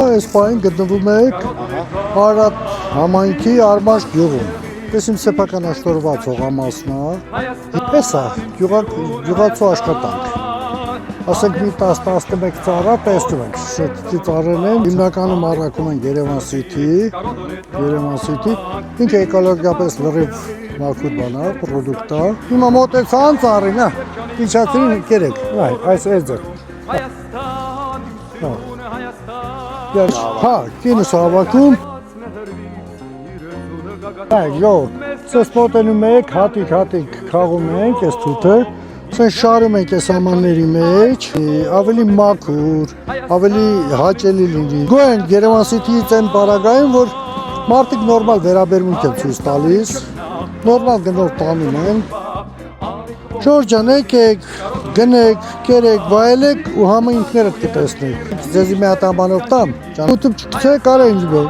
Այս պահին գտնվում ենք Արարատ համայնքի Արմաշ գյուղում։ Ես իմ սեփական աշտորված հողամասն է։ Էս է գյուղացու աշխատանք։ Ասենք մի 10-11 ծառա տեսնում ենք, շուտ ծառերն են, հիմնականում առաքում են Երևան City, ինքը էկոլոգիապես լրիվ մաքուր բան է, պրոդուկտ է։ Հիմա մոտեցան ծառին, իջացրին կերեք, այս էձը։ Հա, կինս հավաքում։ Սես մոտենում եք, հատիկ խաղում ենք, ես թութը։ Սենց շարում ենք այս ամանների մեջ, ավելի մաքուր, ավելի հաճելի լինի։ Գոյն Երևան City-ից են պարագային, որ մարդիկ նորմալ վերաբերմունք են ցույց տալիս, նորմալ գնով տանում են։ Շորջան եկեք, գնեք, կերեք, վայելեք ու համը ինքներդ կտեսնեք։ Ձեզի մի հատ ամբանով տամ, ուտում չգցեք, արա ինձ գոյ։